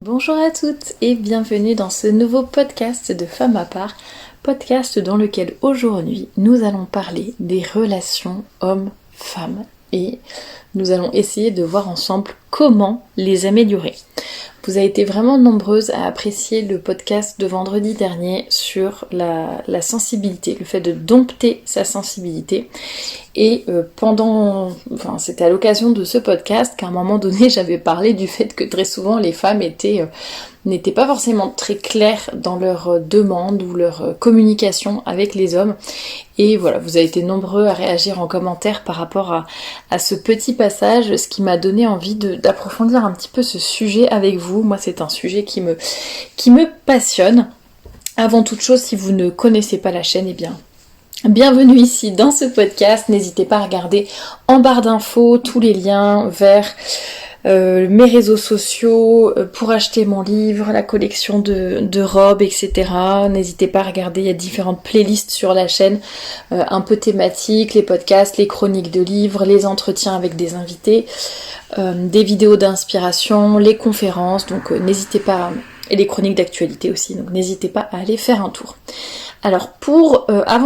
Bonjour à toutes et bienvenue dans ce nouveau podcast de Femmes à part, podcast dans lequel aujourd'hui nous allons parler des relations hommes-femmes et nous allons essayer de voir ensemble comment les améliorer. Vous avez été vraiment nombreuses à apprécier le podcast de vendredi dernier sur la sensibilité, le fait de dompter sa sensibilité. Et c'était à l'occasion de ce podcast qu'à un moment donné j'avais parlé du fait que très souvent les femmes n'étaient pas forcément très claires dans leurs demandes ou leur communication avec les hommes. Et voilà, vous avez été nombreux à réagir en commentaire par rapport à ce petit passage, ce qui m'a donné envie d'approfondir un petit peu ce sujet avec vous. Moi, c'est un sujet qui me passionne. Avant toute chose, si vous ne connaissez pas la chaîne, bienvenue ici dans ce podcast. N'hésitez pas à regarder en barre d'infos tous les liens vers mes réseaux sociaux pour acheter mon livre, la collection de robes, etc. N'hésitez pas à regarder, il y a différentes playlists sur la chaîne, un peu thématiques, les podcasts, les chroniques de livres, les entretiens avec des invités, des vidéos d'inspiration, les conférences, donc n'hésitez pas, et les chroniques d'actualité aussi, donc n'hésitez pas à aller faire un tour. Alors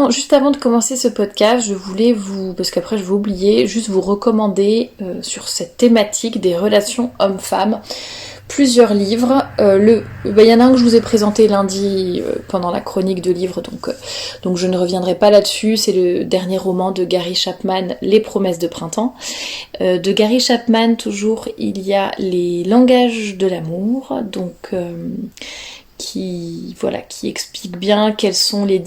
juste avant de commencer ce podcast, je voulais parce qu'après je vais oublier, juste vous recommander sur cette thématique des relations hommes-femmes, plusieurs livres. Il y en a un que je vous ai présenté lundi pendant la chronique de livres, donc je ne reviendrai pas là-dessus. C'est le dernier roman de Gary Chapman, Les promesses de printemps. De Gary Chapman, toujours, il y a Les langages de l'amour, qui explique bien quelles sont les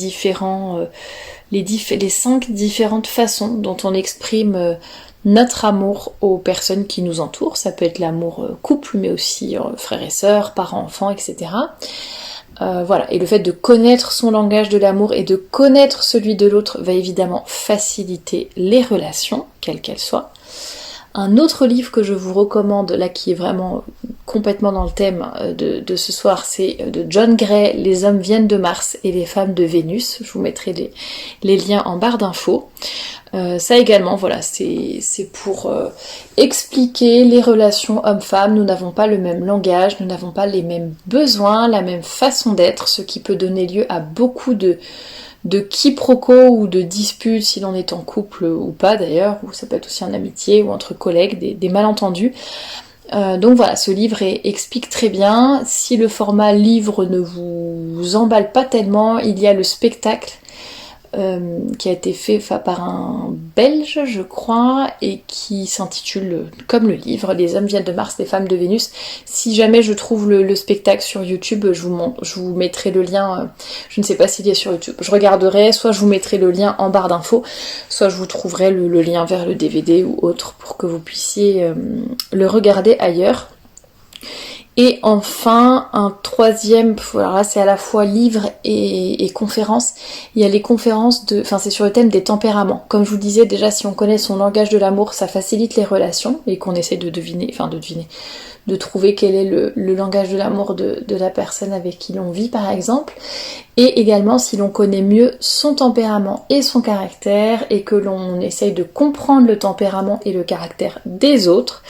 5 différentes façons dont on exprime notre amour aux personnes qui nous entourent. Ça peut être l'amour couple, mais aussi frères et sœurs, parents, enfants, etc. Et le fait de connaître son langage de l'amour et de connaître celui de l'autre va évidemment faciliter les relations, quelles qu'elles soient. Un autre livre que je vous recommande, là qui est vraiment complètement dans le thème de ce soir, c'est de John Gray, Les hommes viennent de Mars et les femmes de Vénus. Je vous mettrai les liens en barre d'infos. Ça également, c'est pour expliquer les relations hommes-femmes. Nous n'avons pas le même langage, nous n'avons pas les mêmes besoins, la même façon d'être, ce qui peut donner lieu à beaucoup de quiproquos ou de disputes si l'on est en couple ou pas d'ailleurs, ou ça peut être aussi en amitié ou entre collègues, des malentendus. Ce livre explique très bien. Si le format livre ne vous emballe pas tellement, il y a le spectacle qui a été fait par un Belge, je crois, et qui s'intitule comme le livre, Les hommes viennent de Mars, les femmes de Vénus. Si jamais je trouve le spectacle sur YouTube, je vous mettrai le lien, je ne sais pas s'il est sur YouTube, je regarderai, soit je vous mettrai le lien en barre d'infos, soit je vous trouverai le lien vers le DVD ou autre pour que vous puissiez le regarder ailleurs. Et enfin, un troisième, alors là c'est à la fois livre et conférence. Il y a les conférences c'est sur le thème des tempéraments. Comme je vous disais déjà, si on connaît son langage de l'amour, ça facilite les relations et qu'on essaie de trouver quel est le langage de l'amour de la personne avec qui l'on vit par exemple. Et également si l'on connaît mieux son tempérament et son caractère et que l'on essaye de comprendre le tempérament et le caractère des autres,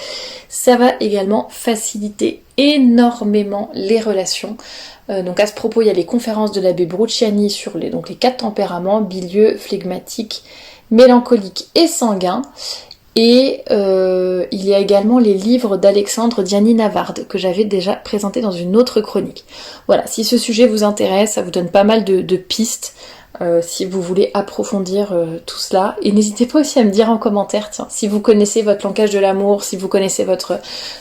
ça va également faciliter énormément les relations. Donc à ce propos, il y a les conférences de l'abbé Bruciani sur les 4 tempéraments, bilieux, flegmatique, mélancolique et sanguin. Et il y a également les livres d'Alexandre Diany-Navarde que j'avais déjà présenté dans une autre chronique. Voilà, si ce sujet vous intéresse, ça vous donne pas mal de pistes si vous voulez approfondir tout cela. Et n'hésitez pas aussi à me dire en commentaire, si vous connaissez votre langage de l'amour, si vous connaissez votre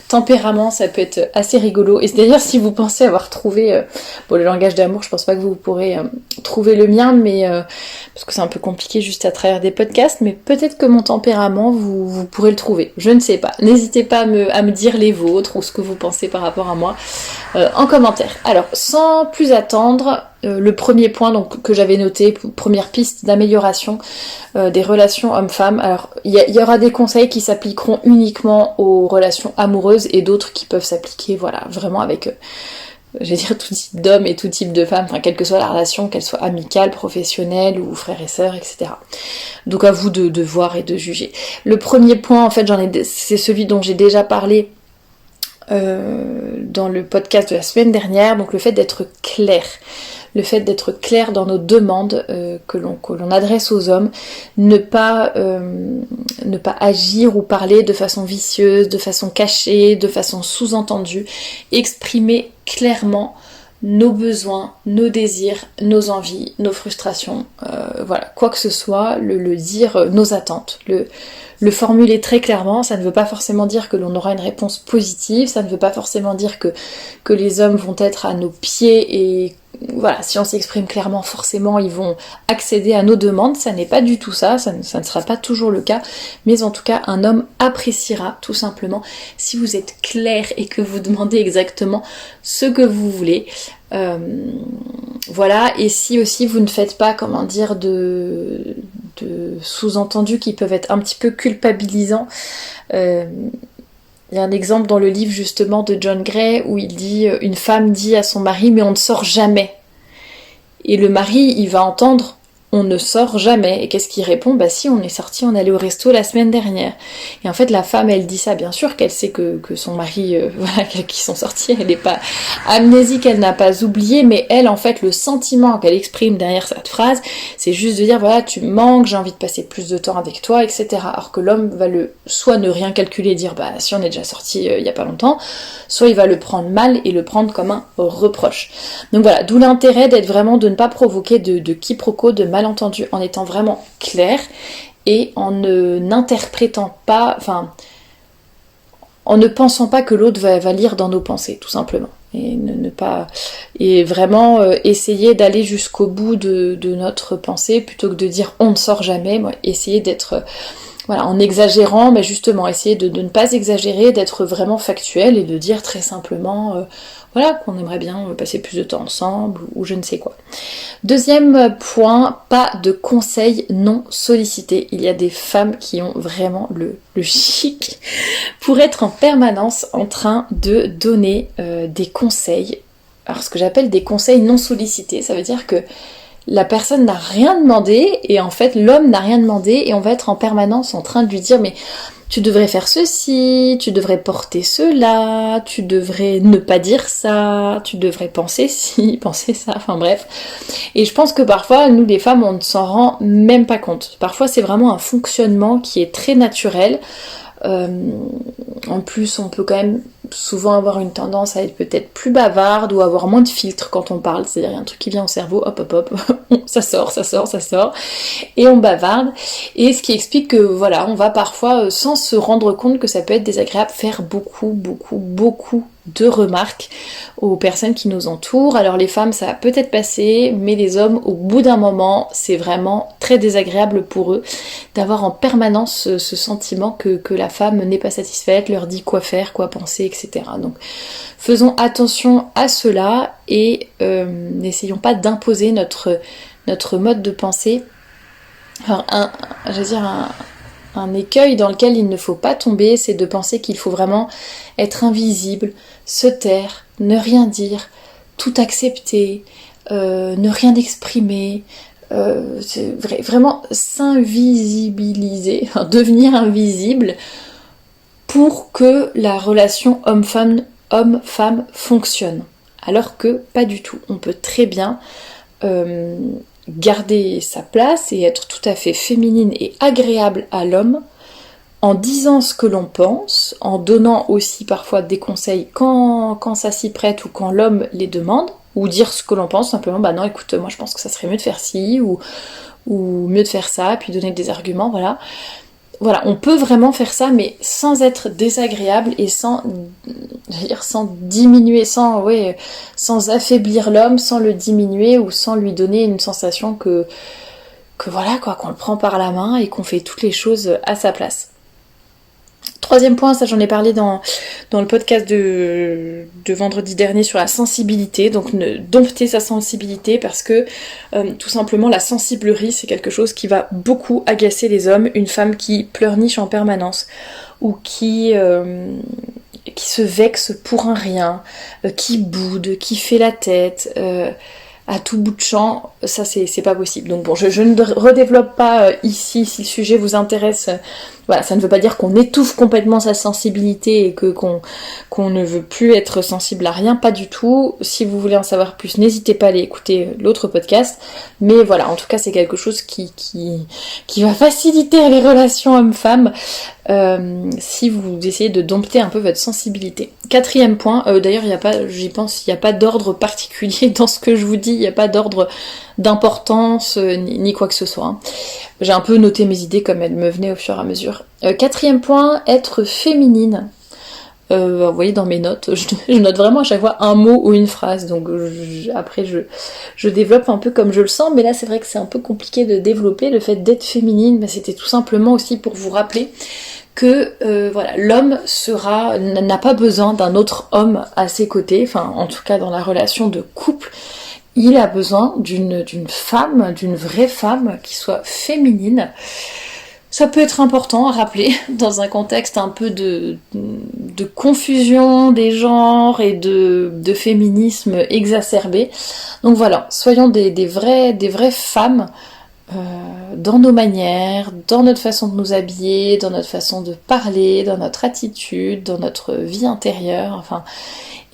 tempérament, ça peut être assez rigolo. Et d'ailleurs, si vous pensez avoir trouvé le langage d'amour, je pense pas que vous pourrez trouver le mien, mais parce que c'est un peu compliqué juste à travers des podcasts, mais peut-être que mon tempérament, vous pourrez le trouver. Je ne sais pas. N'hésitez pas à me dire les vôtres ou ce que vous pensez par rapport à moi en commentaire. Alors, sans plus attendre, le premier point que j'avais noté, première piste d'amélioration des relations hommes-femmes. Alors il y aura des conseils qui s'appliqueront uniquement aux relations amoureuses et d'autres qui peuvent s'appliquer vraiment avec tout type d'hommes et tout type de femmes, quelle que soit la relation, qu'elle soit amicale, professionnelle ou frères et sœurs, etc. Donc à vous de voir et de juger. Le premier point, en fait, c'est celui dont j'ai déjà parlé dans le podcast de la semaine dernière, donc le fait d'être clair. Le fait d'être clair dans nos demandes que l'on adresse aux hommes, ne pas agir ou parler de façon vicieuse, de façon cachée, de façon sous-entendue, exprimer clairement nos besoins, nos désirs, nos envies, nos frustrations, voilà, quoi que ce soit, le dire, nos attentes, le formuler très clairement. Ça ne veut pas forcément dire que l'on aura une réponse positive, ça ne veut pas forcément dire que les hommes vont être à nos pieds et voilà, si on s'exprime clairement, forcément ils vont accéder à nos demandes. Ça n'est pas du tout ça, ça ne sera pas toujours le cas, mais en tout cas un homme appréciera tout simplement si vous êtes clair et que vous demandez exactement ce que vous voulez. Voilà, et si aussi vous ne faites pas, comment dire, de sous-entendus qui peuvent être un petit peu culpabilisants. Il y a un exemple dans le livre justement de John Gray où il dit une femme dit à son mari mais on ne sort jamais. Et le mari il va entendre on ne sort jamais. Et qu'est-ce qu'il répond? Bah si, on est sorti, on est allé au resto la semaine dernière. Et en fait la femme elle dit ça, bien sûr qu'elle sait que son mari, voilà, qu'ils sont sortis, elle n'est pas amnésique, elle n'a pas oublié, mais elle en fait le sentiment qu'elle exprime derrière cette phrase, c'est juste de dire voilà tu me manques, j'ai envie de passer plus de temps avec toi, etc. Alors que l'homme va soit ne rien calculer, dire bah si on est déjà sorti il y a pas longtemps, soit il va le prendre mal et le prendre comme un reproche. Donc voilà, d'où l'intérêt d'être vraiment, de ne pas provoquer de quiproquos, de malentendu, en étant vraiment clair et en n'interprétant pas, enfin, en ne pensant pas que l'autre va lire dans nos pensées, tout simplement. Et et vraiment essayer d'aller jusqu'au bout de notre pensée plutôt que de dire on ne sort jamais. Moi, essayer d'être voilà, en exagérant, mais justement essayer de ne pas exagérer, d'être vraiment factuel et de dire très simplement voilà, qu'on aimerait bien passer plus de temps ensemble ou je ne sais quoi. Deuxième point, pas de conseils non sollicités. Il y a des femmes qui ont vraiment le chic pour être en permanence en train de donner des conseils. Alors ce que j'appelle des conseils non sollicités, ça veut dire que la personne n'a rien demandé et en fait l'homme n'a rien demandé et on va être en permanence en train de lui dire mais tu devrais faire ceci, tu devrais porter cela, tu devrais ne pas dire ça, tu devrais penser ci, penser ça, enfin bref. Et je pense que parfois, nous les femmes, on ne s'en rend même pas compte. Parfois c'est vraiment un fonctionnement qui est très naturel. En plus, on peut quand même souvent avoir une tendance à être peut-être plus bavarde ou avoir moins de filtre quand on parle, c'est-à-dire il y a un truc qui vient au cerveau, hop hop hop, ça sort, et on bavarde, et ce qui explique que voilà, on va parfois, sans se rendre compte que ça peut être désagréable, faire beaucoup de remarques aux personnes qui nous entourent. Alors les femmes ça va peut-être passer, mais les hommes au bout d'un moment c'est vraiment très désagréable pour eux d'avoir en permanence ce sentiment que la femme n'est pas satisfaite, leur dit quoi faire, quoi penser, etc. Donc faisons attention à cela et n'essayons pas d'imposer notre mode de pensée. Alors un écueil dans lequel il ne faut pas tomber, c'est de penser qu'il faut vraiment être invisible, se taire, ne rien dire, tout accepter, ne rien exprimer, vraiment s'invisibiliser, enfin, devenir invisible pour que la relation homme-femme fonctionne. Alors que pas du tout, on peut très bien garder sa place et être tout à fait féminine et agréable à l'homme en disant ce que l'on pense, en donnant aussi parfois des conseils quand ça s'y prête ou quand l'homme les demande, ou dire ce que l'on pense simplement, bah non écoute moi je pense que ça serait mieux de faire ci ou mieux de faire ça, puis donner des arguments, voilà. Voilà, on peut vraiment faire ça, mais sans être désagréable et sans diminuer, sans affaiblir l'homme, sans le diminuer ou sans lui donner une sensation que voilà quoi, qu'on le prend par la main et qu'on fait toutes les choses à sa place. Troisième point, ça j'en ai parlé dans le podcast de vendredi dernier sur la sensibilité, donc ne dompter sa sensibilité parce que tout simplement la sensiblerie c'est quelque chose qui va beaucoup agacer les hommes. Une femme qui pleurniche en permanence ou qui se vexe pour un rien, qui boude, qui fait la tête, à tout bout de champ, ça c'est pas possible. Donc bon, je ne redéveloppe pas ici, si le sujet vous intéresse. Voilà, ça ne veut pas dire qu'on étouffe complètement sa sensibilité et qu'on ne veut plus être sensible à rien, pas du tout. Si vous voulez en savoir plus, n'hésitez pas à aller écouter l'autre podcast. Mais voilà, en tout cas, c'est quelque chose qui va faciliter les relations hommes-femmes si vous essayez de dompter un peu votre sensibilité. Quatrième point, d'ailleurs, j'y pense, il n'y a pas d'ordre particulier dans ce que je vous dis, il n'y a pas d'ordre d'importance ni quoi que ce soit. Hein. J'ai un peu noté mes idées comme elles me venaient au fur et à mesure. Quatrième point, être féminine. Vous voyez dans mes notes, je note vraiment à chaque fois un mot ou une phrase, donc après je développe un peu comme je le sens, mais là c'est vrai que c'est un peu compliqué de développer. Le fait d'être féminine, mais c'était tout simplement aussi pour vous rappeler que voilà, l'homme n'a pas besoin d'un autre homme à ses côtés, enfin en tout cas dans la relation de couple, il a besoin d'une femme, d'une vraie femme qui soit féminine. Ça peut être important à rappeler dans un contexte un peu de confusion des genres et de féminisme exacerbé. Donc voilà, soyons des vraies femmes dans nos manières, dans notre façon de nous habiller, dans notre façon de parler, dans notre attitude, dans notre vie intérieure, enfin,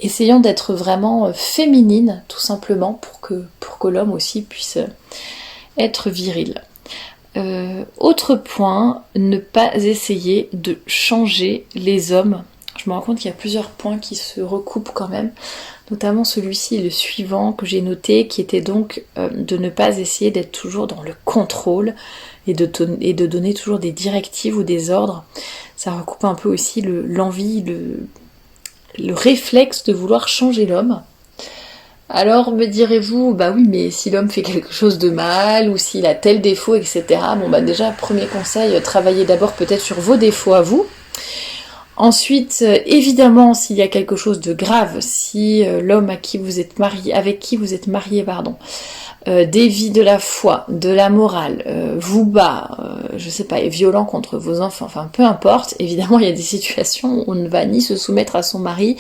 essayons d'être vraiment féminines, tout simplement, pour que l'homme aussi puisse être viril. Autre point, ne pas essayer de changer les hommes. Je me rends compte qu'il y a plusieurs points qui se recoupent quand même, notamment celui-ci et le suivant que j'ai noté, qui était donc de ne pas essayer d'être toujours dans le contrôle et de donner toujours des directives ou des ordres. Ça recoupe un peu aussi l'envie, le réflexe de vouloir changer l'homme. Alors me direz-vous, bah oui, mais si l'homme fait quelque chose de mal, ou s'il a tel défaut, etc. Bon bah déjà, premier conseil, travaillez d'abord peut-être sur vos défauts à vous. Ensuite, évidemment, s'il y a quelque chose de grave, si l'homme avec qui vous êtes marié, dévie de la foi, de la morale, vous bat, je sais pas, est violent contre vos enfants, enfin peu importe, évidemment il y a des situations où on ne va ni se soumettre à son mari,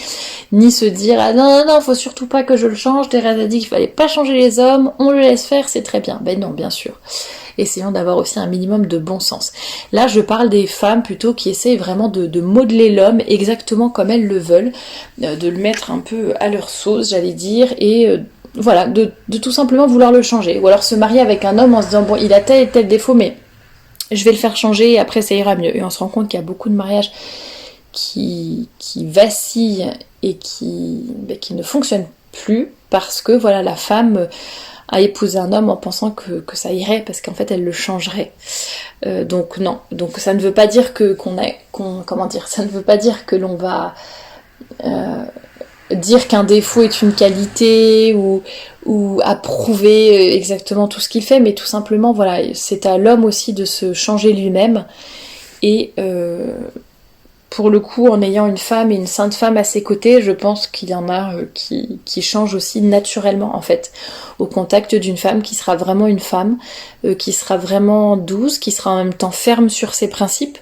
ni se dire ah non, faut surtout pas que je le change, Thérèse a dit qu'il fallait pas changer les hommes, on le laisse faire, c'est très bien. Ben non, bien sûr. Essayons d'avoir aussi un minimum de bon sens. Là, je parle des femmes plutôt qui essayent vraiment de modeler l'homme exactement comme elles le veulent, de le mettre un peu à leur sauce, j'allais dire, et voilà, de tout simplement vouloir le changer. Ou alors se marier avec un homme en se disant bon, il a tel et tel défaut, mais je vais le faire changer et après ça ira mieux. Et on se rend compte qu'il y a beaucoup de mariages qui vacillent et qui ne fonctionnent plus parce que voilà, la femme a épousé un homme en pensant que ça irait parce qu'en fait elle le changerait. Donc non, donc ça ne veut pas dire ça ne veut pas dire que l'on va dire qu'un défaut est une qualité ou approuver exactement tout ce qu'il fait, mais tout simplement voilà, c'est à l'homme aussi de se changer lui-même et pour le coup, en ayant une femme et une sainte femme à ses côtés, je pense qu'il y en a qui changent aussi naturellement en fait, au contact d'une femme qui sera vraiment une femme, qui sera vraiment douce, qui sera en même temps ferme sur ses principes.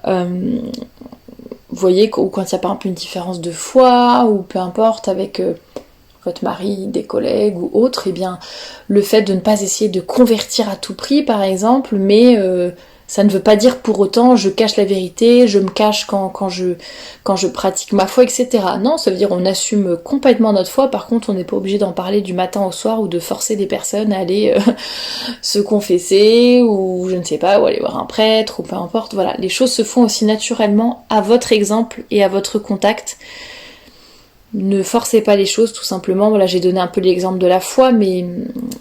Vous voyez, ou quand il y a par exemple une différence de foi, ou peu importe, avec votre mari, des collègues ou autres, et bien le fait de ne pas essayer de convertir à tout prix par exemple, mais ça ne veut pas dire pour autant je cache la vérité, je me cache quand je pratique ma foi, etc. Non, ça veut dire on assume complètement notre foi, par contre on n'est pas obligé d'en parler du matin au soir ou de forcer des personnes à aller se confesser ou je ne sais pas, ou aller voir un prêtre ou peu importe. Voilà, les choses se font aussi naturellement à votre exemple et à votre contact. Ne forcez pas les choses tout simplement. Voilà, j'ai donné un peu l'exemple de la foi, mais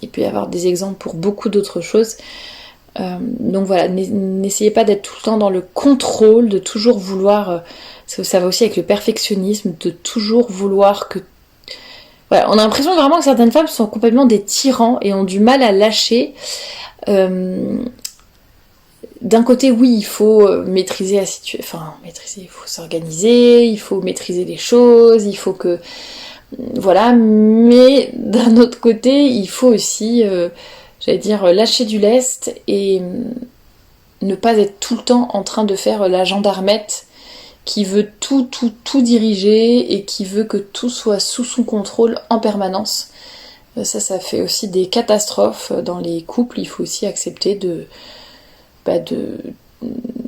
il peut y avoir des exemples pour beaucoup d'autres choses. Donc voilà, n'essayez pas d'être tout le temps dans le contrôle, de toujours vouloir, ça va aussi avec le perfectionnisme, de toujours vouloir que... Voilà, on a l'impression vraiment que certaines femmes sont complètement des tyrans et ont du mal à lâcher. D'un côté, oui, il faut maîtriser la situation, il faut s'organiser, il faut maîtriser les choses, il faut que... Voilà, mais d'un autre côté, il faut aussi... j'allais dire lâcher du lest et ne pas être tout le temps en train de faire la gendarmette qui veut tout diriger et qui veut que tout soit sous son contrôle en permanence. Ça fait aussi des catastrophes dans les couples. Il faut aussi accepter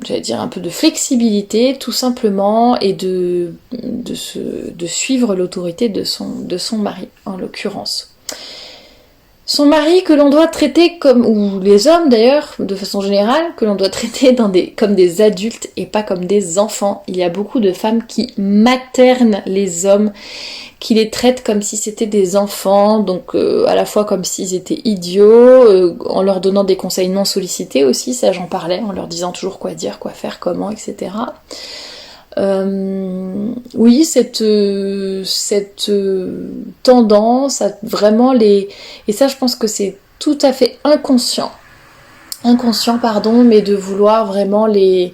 j'allais dire un peu de flexibilité tout simplement, et de suivre l'autorité de son mari en l'occurrence. Son mari que l'on doit traiter comme, ou les hommes d'ailleurs, de façon générale, que l'on doit traiter comme des adultes et pas comme des enfants. Il y a beaucoup de femmes qui maternent les hommes, qui les traitent comme si c'était des enfants, donc à la fois comme s'ils étaient idiots, en leur donnant des conseils non sollicités aussi, ça j'en parlais, en leur disant toujours quoi dire, quoi faire, comment, etc. Oui, cette tendance à vraiment les... Et ça, je pense que c'est tout à fait inconscient, mais de vouloir vraiment les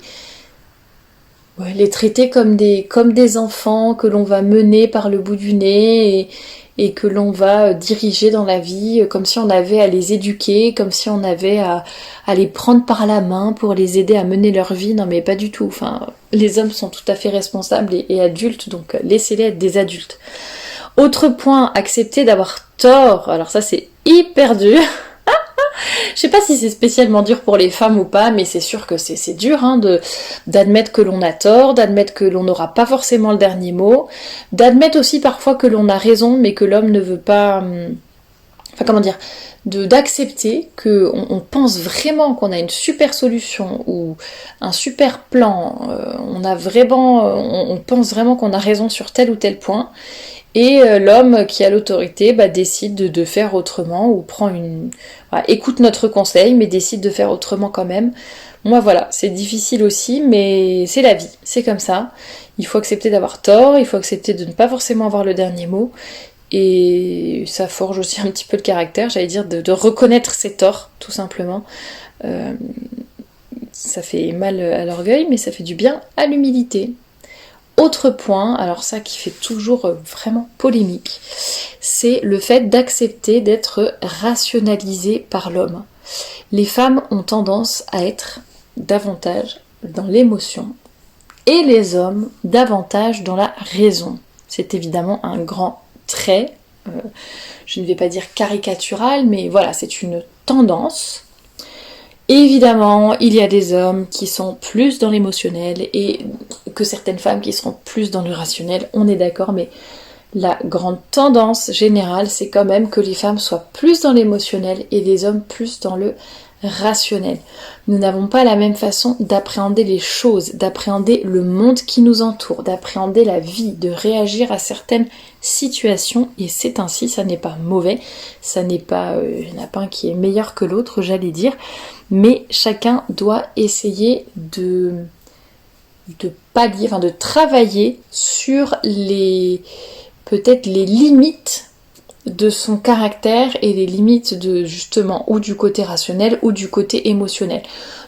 traiter comme des enfants que l'on va mener par le bout du nez et que l'on va diriger dans la vie, comme si on avait à les éduquer, comme si on avait à les prendre par la main pour les aider à mener leur vie. Non mais pas du tout, enfin, les hommes sont tout à fait responsables et adultes, donc laissez-les être des adultes. Autre point, accepter d'avoir tort. Alors ça c'est hyper dur. Je sais pas si c'est spécialement dur pour les femmes ou pas, mais c'est sûr que c'est dur hein, d'admettre que l'on a tort, d'admettre que l'on n'aura pas forcément le dernier mot, d'admettre aussi parfois que l'on a raison, mais que l'homme ne veut pas... Enfin comment dire, d'accepter qu'on pense vraiment qu'on a une super solution ou un super plan, on pense vraiment qu'on a raison sur tel ou tel point, et l'homme qui a l'autorité décide de faire autrement ou écoute notre conseil mais décide de faire autrement quand même. Moi voilà, c'est difficile aussi mais c'est la vie, c'est comme ça. Il faut accepter d'avoir tort, il faut accepter de ne pas forcément avoir le dernier mot, et ça forge aussi un petit peu le caractère, j'allais dire, de reconnaître ses torts tout simplement. Ça fait mal à l'orgueil mais ça fait du bien à l'humilité. Autre point, alors ça qui fait toujours vraiment polémique, c'est le fait d'accepter d'être rationalisé par l'homme. Les femmes ont tendance à être davantage dans l'émotion et les hommes davantage dans la raison. C'est évidemment un grand trait, je ne vais pas dire caricatural, mais voilà, c'est une tendance. Évidemment, il y a des hommes qui sont plus dans l'émotionnel et que certaines femmes qui seront plus dans le rationnel, on est d'accord, mais la grande tendance générale, c'est quand même que les femmes soient plus dans l'émotionnel et les hommes plus dans le rationnel. Nous n'avons pas la même façon d'appréhender les choses, d'appréhender le monde qui nous entoure, d'appréhender la vie, de réagir à certaines situations, et c'est ainsi, ça n'est pas mauvais, ça n'est pas, il n'y en a pas un qui est meilleur que l'autre, j'allais dire, mais chacun doit essayer de pallier, enfin de travailler sur peut-être les limites de son caractère et les limites de justement ou du côté rationnel ou du côté émotionnel.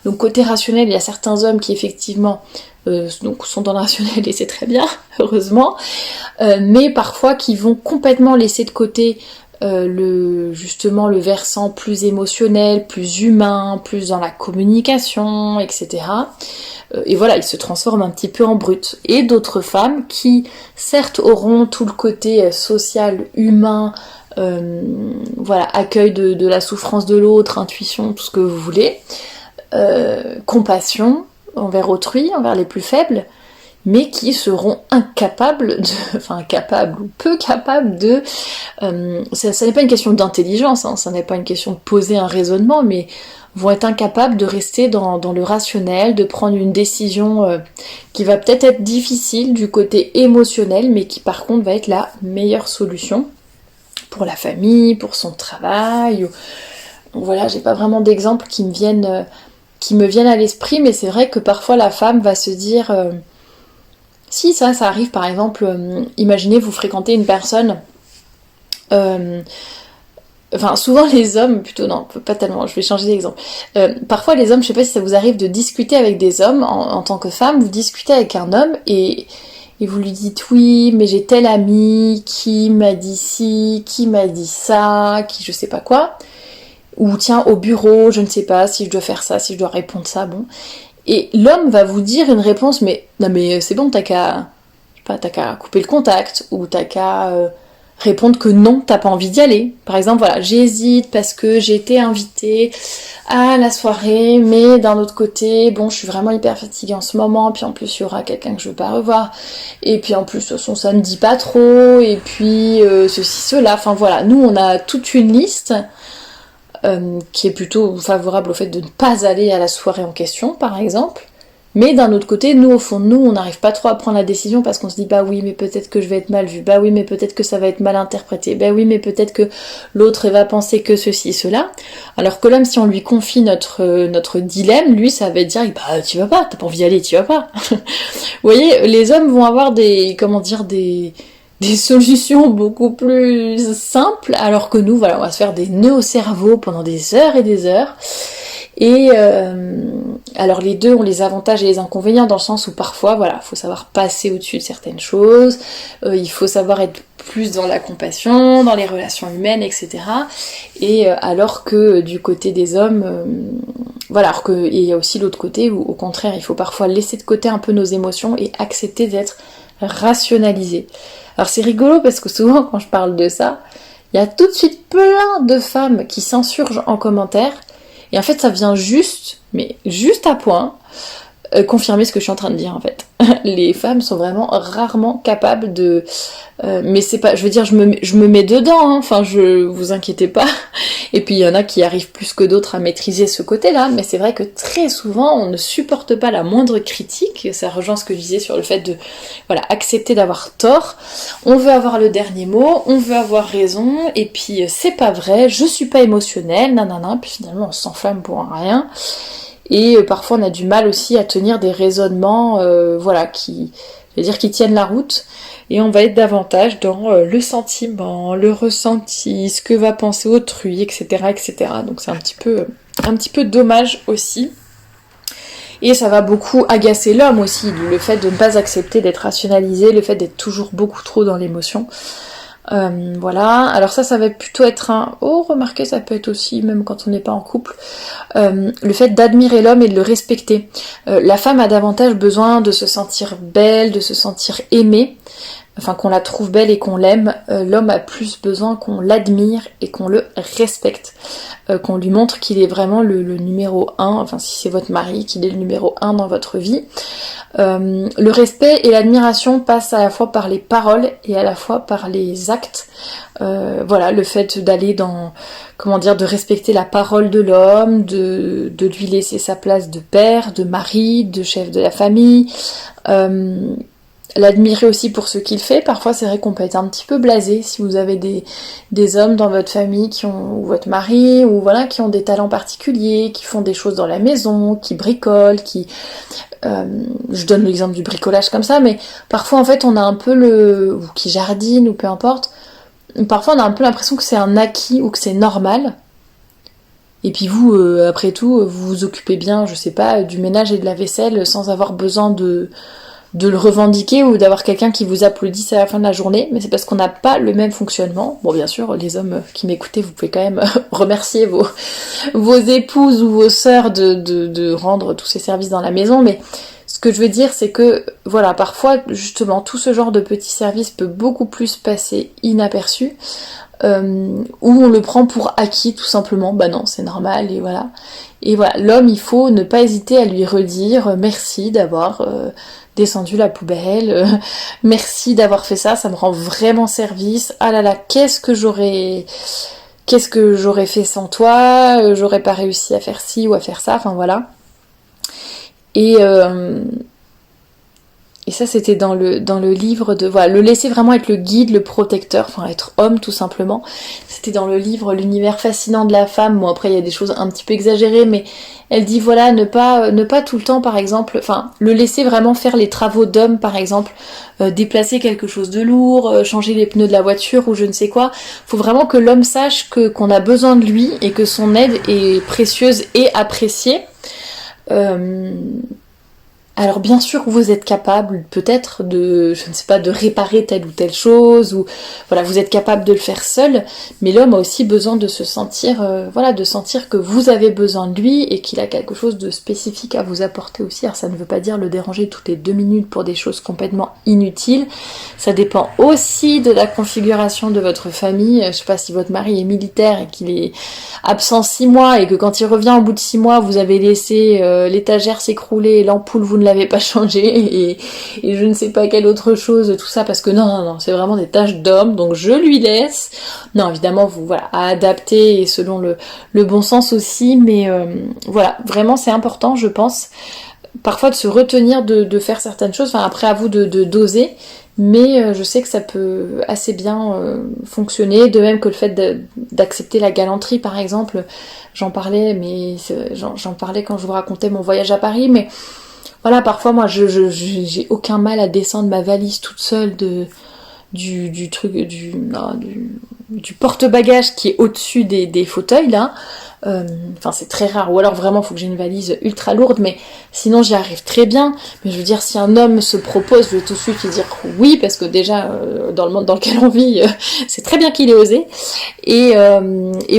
Donc côté rationnel, il y a certains hommes qui effectivement sont dans le rationnel et c'est très bien, heureusement, mais parfois qui vont complètement laisser de côté justement le versant plus émotionnel, plus humain, plus dans la communication, etc. Et voilà, ils se transforment un petit peu en brutes. Et d'autres femmes qui, certes, auront tout le côté social, humain, accueil de la souffrance de l'autre, intuition, tout ce que vous voulez, compassion envers autrui, envers les plus faibles, mais qui seront incapables ou peu capables de... ça n'est pas une question d'intelligence, hein, ça n'est pas une question de poser un raisonnement, mais vont être incapables de rester dans le rationnel, de prendre une décision qui va peut-être être difficile du côté émotionnel, mais qui par contre va être la meilleure solution pour la famille, pour son travail. Voilà, j'ai pas vraiment d'exemples qui me viennent à l'esprit, mais c'est vrai que parfois la femme va se dire... Si ça arrive par exemple, imaginez vous fréquentez une personne, souvent les hommes, plutôt non, pas tellement, je vais changer d'exemple. Parfois les hommes, je sais pas si ça vous arrive de discuter avec des hommes en tant que femme, vous discutez avec un homme et vous lui dites oui, mais j'ai tel ami qui m'a dit ci, qui m'a dit ça, qui je sais pas quoi, ou tiens au bureau, je ne sais pas si je dois faire ça, si je dois répondre ça, bon. Et l'homme va vous dire une réponse, mais non mais c'est bon, t'as qu'à couper le contact, ou t'as qu'à répondre que non, t'as pas envie d'y aller. Par exemple, voilà, j'hésite parce que j'ai été invitée à la soirée, mais d'un autre côté, bon, je suis vraiment hyper fatiguée en ce moment, puis en plus, il y aura quelqu'un que je veux pas revoir, et puis en plus, de toute façon, ça me dit pas trop, et puis ceci, cela, enfin voilà, nous, on a toute une liste qui est plutôt favorable au fait de ne pas aller à la soirée en question, par exemple. Mais d'un autre côté, nous, au fond de nous, on n'arrive pas trop à prendre la décision parce qu'on se dit, bah oui, mais peut-être que je vais être mal vue, bah oui, mais peut-être que ça va être mal interprété, bah oui, mais peut-être que l'autre va penser que ceci, cela. Alors que l'homme, si on lui confie notre dilemme, lui, ça va dire, bah tu vas pas, t'as pas envie d'y aller, tu vas pas. Vous voyez, les hommes vont avoir des solutions beaucoup plus simples, alors que nous, voilà, on va se faire des nœuds au cerveau pendant des heures et des heures. Et alors les deux ont les avantages et les inconvénients dans le sens où parfois, voilà, faut savoir passer au-dessus de certaines choses, il faut savoir être plus dans la compassion, dans les relations humaines, etc. Et alors que du côté des hommes, voilà, alors qu'il y a aussi l'autre côté où au contraire, il faut parfois laisser de côté un peu nos émotions et accepter d'être rationalisé. Alors c'est rigolo parce que souvent quand je parle de ça, il y a tout de suite plein de femmes qui s'insurgent en commentaire. Et en fait, ça vient juste, mais juste à point, confirmer ce que je suis en train de dire en fait. Les femmes sont vraiment rarement capables de... mais c'est pas... Je veux dire, je me mets dedans, hein, enfin, vous inquiétez pas. Et puis, il y en a qui arrivent plus que d'autres à maîtriser ce côté-là, mais c'est vrai que très souvent, on ne supporte pas la moindre critique. Ça rejoint ce que je disais sur le fait de, voilà, accepter d'avoir tort. On veut avoir le dernier mot, on veut avoir raison, et puis, c'est pas vrai, je suis pas émotionnelle, nanana, puis finalement, on s'enflamme pour rien. Et parfois on a du mal aussi à tenir des raisonnements voilà, qui tiennent la route, et on va être davantage dans le sentiment, le ressenti, ce que va penser autrui, etc. etc. Donc c'est un petit peu dommage aussi. Et ça va beaucoup agacer l'homme aussi, le fait de ne pas accepter d'être rationalisé, le fait d'être toujours beaucoup trop dans l'émotion. Voilà, alors ça va plutôt être un... Oh, remarquez, ça peut être aussi, même quand on n'est pas en couple, le fait d'admirer l'homme et de le respecter. La femme a davantage besoin de se sentir belle, de se sentir aimée, enfin qu'on la trouve belle et qu'on l'aime. L'homme a plus besoin qu'on l'admire et qu'on le respecte, qu'on lui montre qu'il est vraiment le numéro 1, enfin si c'est votre mari, qu'il est le numéro 1 dans votre vie. Le respect et l'admiration passent à la fois par les paroles et à la fois par les actes. Voilà, le fait d'aller dans, de respecter la parole de l'homme, de lui laisser sa place de père, de mari, de chef de la famille, l'admirer aussi pour ce qu'il fait. Parfois c'est vrai qu'on peut être un petit peu blasé si vous avez des hommes dans votre famille ou votre mari, ou voilà, qui ont des talents particuliers, qui font des choses dans la maison, qui bricolent, je donne l'exemple du bricolage comme ça, mais parfois en fait on a un peu ou qui jardine ou peu importe, parfois on a un peu l'impression que c'est un acquis ou que c'est normal. Et puis vous, après tout, vous vous occupez bien, je sais pas, du ménage et de la vaisselle sans avoir besoin de le revendiquer ou d'avoir quelqu'un qui vous applaudisse à la fin de la journée, mais c'est parce qu'on n'a pas le même fonctionnement. Bon, bien sûr, les hommes qui m'écoutez, vous pouvez quand même remercier vos épouses ou vos sœurs de rendre tous ces services dans la maison, mais ce que je veux dire, c'est que, voilà, parfois, justement, tout ce genre de petits services peut beaucoup plus passer inaperçu, où on le prend pour acquis, tout simplement. Bah non, c'est normal, et voilà. Et voilà, l'homme, il faut ne pas hésiter à lui redire merci d'avoir descendu la poubelle, merci d'avoir fait ça, ça me rend vraiment service. Ah là là, qu'est-ce que j'aurais fait sans toi, j'aurais pas réussi à faire ci ou à faire ça, enfin voilà. Et ça c'était dans le livre de... Voilà, le laisser vraiment être le guide, le protecteur, enfin être homme tout simplement. C'était dans le livre L'univers fascinant de la femme. Bon après il y a des choses un petit peu exagérées, mais elle dit voilà, ne pas tout le temps par exemple, enfin le laisser vraiment faire les travaux d'homme par exemple, déplacer quelque chose de lourd, changer les pneus de la voiture ou je ne sais quoi. Faut vraiment que l'homme sache qu'on a besoin de lui et que son aide est précieuse et appréciée. Alors bien sûr vous êtes capable peut-être de, je ne sais pas, de réparer telle ou telle chose, ou voilà, vous êtes capable de le faire seul, mais l'homme a aussi besoin de se sentir, voilà, de sentir que vous avez besoin de lui et qu'il a quelque chose de spécifique à vous apporter aussi. Alors ça ne veut pas dire le déranger toutes les 2 minutes pour des choses complètement inutiles, ça dépend aussi de la configuration de votre famille. Je sais pas, si votre mari est militaire et qu'il est absent 6 mois et que quand il revient au bout de 6 mois vous avez laissé l'étagère s'écrouler et l'ampoule vous ne l'avez pas changé et je ne sais pas quelle autre chose, tout ça, parce que non, c'est vraiment des tâches d'homme, donc je lui laisse. Non, évidemment, vous, voilà, à adapter et selon le bon sens aussi, mais voilà, vraiment c'est important, je pense, parfois de se retenir de faire certaines choses, enfin après à vous de doser, mais je sais que ça peut assez bien fonctionner, de même que le fait d'accepter la galanterie par exemple, j'en parlais, mais j'en parlais quand je vous racontais mon voyage à Paris, mais voilà, parfois moi j'ai aucun mal à descendre ma valise toute seule du truc du porte-bagages qui est au-dessus des fauteuils là. Enfin c'est très rare, ou alors vraiment faut que j'ai une valise ultra lourde, mais sinon j'y arrive très bien. Mais je veux dire, si un homme se propose, je vais tout de suite lui dire oui, parce que déjà dans le monde dans lequel on vit, c'est très bien qu'il ait osé. Et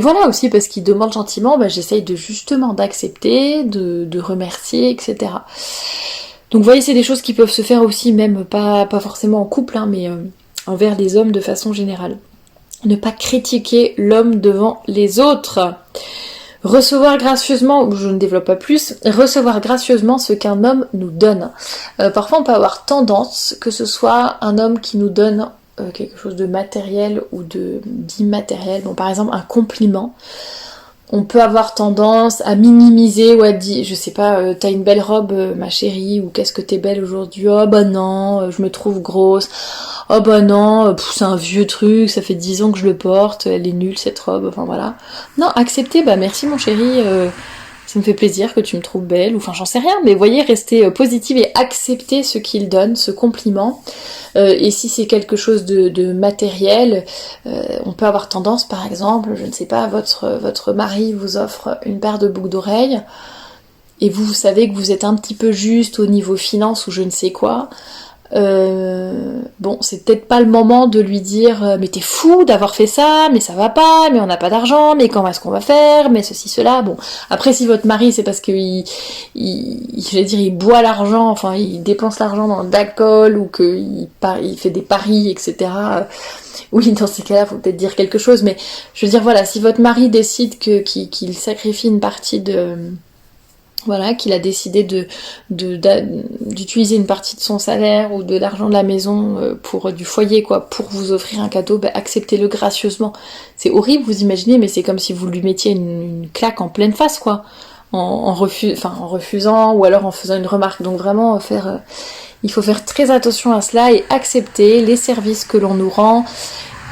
voilà aussi parce qu'il demande gentiment, bah, j'essaye de justement d'accepter, de remercier, etc. Donc vous voyez, c'est des choses qui peuvent se faire aussi, même pas forcément en couple, hein, mais envers les hommes de façon générale. Ne pas critiquer l'homme devant les autres. Recevoir gracieusement, je ne développe pas plus, recevoir gracieusement ce qu'un homme nous donne. Parfois on peut avoir tendance, que ce soit un homme qui nous donne quelque chose de matériel ou d'immatériel, bon par exemple un compliment, on peut avoir tendance à minimiser ou à dire, je sais pas, t'as une belle robe ma chérie, ou qu'est-ce que t'es belle aujourd'hui, oh bah non, je me trouve grosse, oh bah non, c'est un vieux truc, ça fait 10 ans que je le porte, elle est nulle cette robe, enfin voilà. Non, accepter, bah merci mon chéri, ça me fait plaisir que tu me trouves belle, ou enfin j'en sais rien, mais voyez, rester positive et accepter ce qu'il donne, ce compliment. Et si c'est quelque chose de matériel, on peut avoir tendance, par exemple, je ne sais pas, votre mari vous offre une paire de boucles d'oreilles, et vous savez que vous êtes un petit peu juste au niveau finance ou je ne sais quoi. Bon, c'est peut-être pas le moment de lui dire mais t'es fou d'avoir fait ça, mais ça va pas, mais on n'a pas d'argent, mais comment est-ce qu'on va faire, mais ceci, cela. Bon, après si votre mari c'est parce que il boit l'argent, enfin il dépense l'argent dans l'alcool, ou qu'il fait des paris, etc. Oui, dans ces cas-là, faut peut-être dire quelque chose, mais je veux dire, voilà, si votre mari décide qu'il sacrifie une partie de... Voilà, qu'il a décidé d'utiliser une partie de son salaire ou de l'argent de la maison pour du foyer, quoi, pour vous offrir un cadeau, bah, acceptez-le gracieusement. C'est horrible, vous imaginez, mais c'est comme si vous lui mettiez une claque en pleine face, quoi, en refusant, ou alors en faisant une remarque. Donc vraiment, il faut faire très attention à cela et accepter les services que l'on nous rend.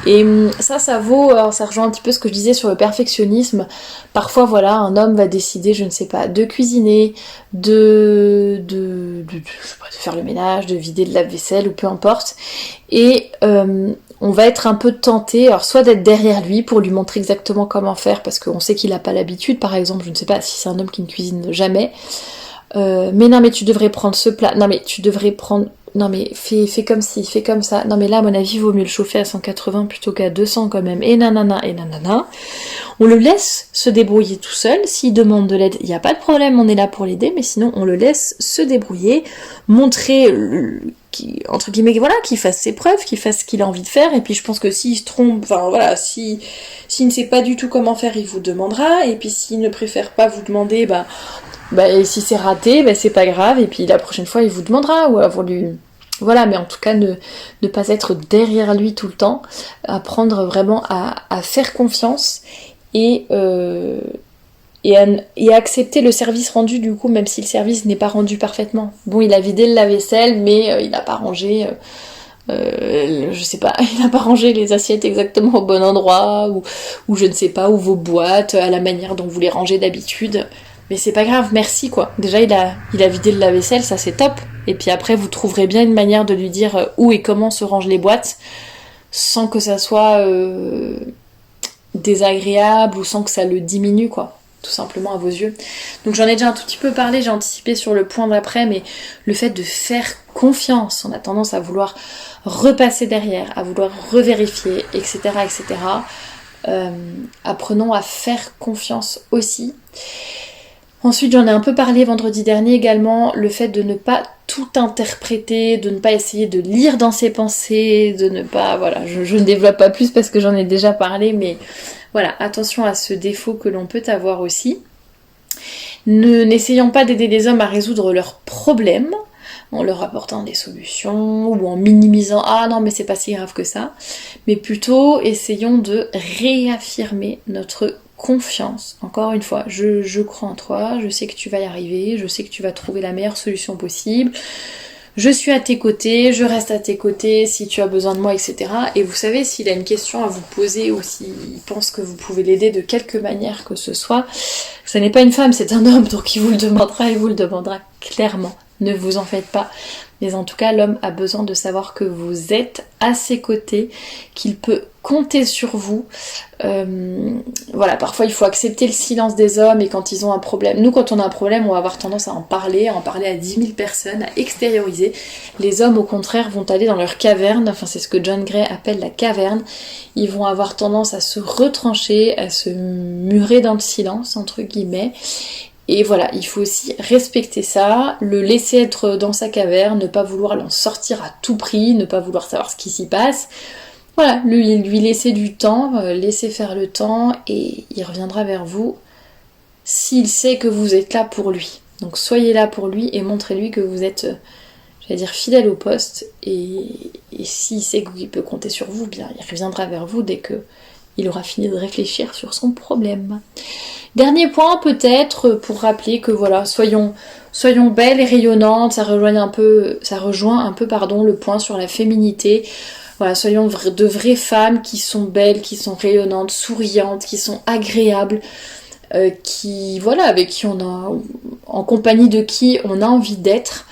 Et ça vaut, alors ça rejoint un petit peu ce que je disais sur le perfectionnisme. Parfois, voilà, un homme va décider, je ne sais pas, de cuisiner, je sais pas, de faire le ménage, de vider le lave-vaisselle, ou peu importe. Et on va être un peu tenté, alors soit d'être derrière lui pour lui montrer exactement comment faire, parce qu'on sait qu'il n'a pas l'habitude, par exemple, je ne sais pas si c'est un homme qui ne cuisine jamais. Mais non, mais tu devrais prendre ce plat, non mais tu devrais prendre... Non mais fais comme ci, fais comme ça. Non mais là à mon avis vaut mieux le chauffer à 180 plutôt qu'à 200 quand même. Et nanana, et nanana. On le laisse se débrouiller tout seul. S'il demande de l'aide, il n'y a pas de problème, on est là pour l'aider. Mais sinon on le laisse se débrouiller, montrer entre guillemets, voilà, qu'il fasse ses preuves, qu'il fasse ce qu'il a envie de faire. Et puis je pense que s'il se trompe, enfin voilà, s'il ne sait pas du tout comment faire, il vous demandera. Et puis s'il ne préfère pas vous demander, et si c'est raté, c'est pas grave, et puis la prochaine fois il vous demandera, ou alors lui... Voilà, mais en tout cas ne pas être derrière lui tout le temps, apprendre vraiment à faire confiance et accepter le service rendu du coup, même si le service n'est pas rendu parfaitement. Bon, il a vidé le lave-vaisselle, mais il n'a pas rangé... je sais pas, il n'a pas rangé les assiettes exactement au bon endroit, ou je ne sais pas, ou vos boîtes à la manière dont vous les rangez d'habitude. Mais c'est pas grave, merci quoi. Déjà il a vidé le lave-vaisselle, ça c'est top. Et puis après vous trouverez bien une manière de lui dire où et comment se rangent les boîtes, sans que ça soit désagréable ou sans que ça le diminue quoi. tout simplement à vos yeux. Donc j'en ai déjà un tout petit peu parlé, j'ai anticipé sur le point d'après, mais le fait de faire confiance, on a tendance à vouloir repasser derrière, à vouloir revérifier, etc. etc. Apprenons à faire confiance aussi. Ensuite, j'en ai un peu parlé vendredi dernier également, le fait de ne pas tout interpréter, de ne pas essayer de lire dans ses pensées, de ne pas... Voilà, je ne développe pas plus parce que j'en ai déjà parlé, mais voilà, attention à ce défaut que l'on peut avoir aussi. N'essayons pas d'aider les hommes à résoudre leurs problèmes, en leur apportant des solutions, ou en minimisant « Ah non, mais c'est pas si grave que ça », mais plutôt essayons de réaffirmer notre confiance. Encore une fois, je crois en toi, je sais que tu vas y arriver, je sais que tu vas trouver la meilleure solution possible, je suis à tes côtés, je reste à tes côtés si tu as besoin de moi, etc. Et vous savez, s'il a une question à vous poser ou s'il pense que vous pouvez l'aider de quelque manière que ce soit, ce n'est pas une femme, c'est un homme, donc il vous le demandera clairement. Ne vous en faites pas. Mais en tout cas, l'homme a besoin de savoir que vous êtes à ses côtés, qu'il peut compter sur vous. Voilà, parfois il faut accepter le silence des hommes et quand ils ont un problème. Nous, quand on a un problème, on va avoir tendance à en parler à 10 000 personnes, à extérioriser. Les hommes, au contraire, vont aller dans leur caverne. Enfin, c'est ce que John Gray appelle la caverne. Ils vont avoir tendance à se retrancher, à se murer dans le silence, entre guillemets. Et voilà, il faut aussi respecter ça, le laisser être dans sa caverne, ne pas vouloir l'en sortir à tout prix, ne pas vouloir savoir ce qui s'y passe. Voilà, lui laisser du temps, laisser faire le temps, et il reviendra vers vous s'il sait que vous êtes là pour lui. Donc soyez là pour lui et montrez-lui que vous êtes, fidèle au poste, et s'il sait qu'il peut compter sur vous, bien il reviendra vers vous dès que il aura fini de réfléchir sur son problème. Dernier point peut-être pour rappeler que voilà, soyons belles et rayonnantes, ça rejoint un peu le point sur la féminité. Voilà, soyons de vraies femmes qui sont belles, qui sont rayonnantes, souriantes, qui sont agréables, avec qui en compagnie de qui on a envie d'être,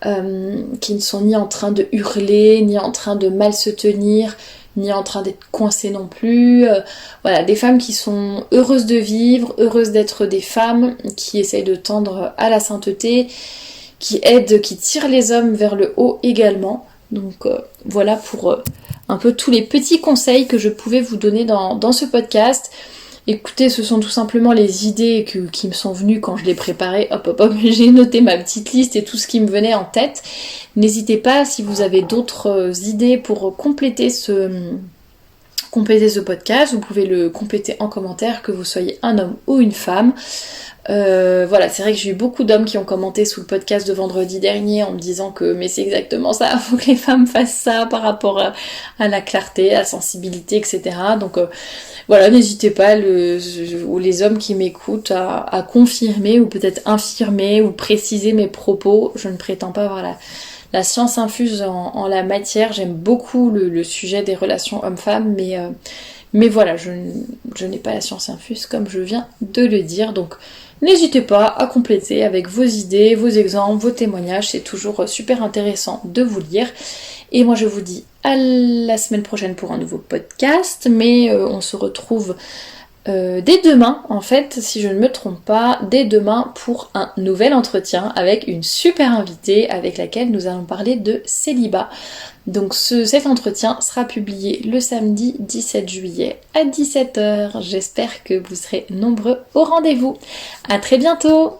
qui ne sont ni en train de hurler, ni en train de mal se tenir, ni en train d'être coincées non plus. Voilà, des femmes qui sont heureuses de vivre, heureuses d'être des femmes, qui essayent de tendre à la sainteté, qui aident, qui tirent les hommes vers le haut également. Donc voilà pour un peu tous les petits conseils que je pouvais vous donner dans ce podcast. Écoutez, ce sont tout simplement les idées qui me sont venues quand je l'ai préparé. Hop, j'ai noté ma petite liste et tout ce qui me venait en tête. N'hésitez pas, si vous avez d'autres idées pour compléter ce podcast, vous pouvez le compléter en commentaire, que vous soyez un homme ou une femme. Voilà, c'est vrai que j'ai eu beaucoup d'hommes qui ont commenté sous le podcast de vendredi dernier en me disant que mais c'est exactement ça, faut que les femmes fassent ça par rapport à la clarté, à la sensibilité, etc. Donc voilà, n'hésitez pas, les hommes qui m'écoutent, à confirmer ou peut-être infirmer ou préciser mes propos. Je ne prétends pas avoir la science infuse en la matière. J'aime beaucoup le sujet des relations hommes-femmes, mais voilà, je n'ai pas la science infuse comme je viens de le dire. Donc n'hésitez pas à compléter avec vos idées, vos exemples, vos témoignages. C'est toujours super intéressant de vous lire. Et moi je vous dis à la semaine prochaine pour un nouveau podcast, mais on se retrouve dès demain, en fait, si je ne me trompe pas, dès demain pour un nouvel entretien avec une super invitée avec laquelle nous allons parler de célibat. Donc cet entretien sera publié le samedi 17 juillet à 17h. J'espère que vous serez nombreux au rendez-vous. À très bientôt!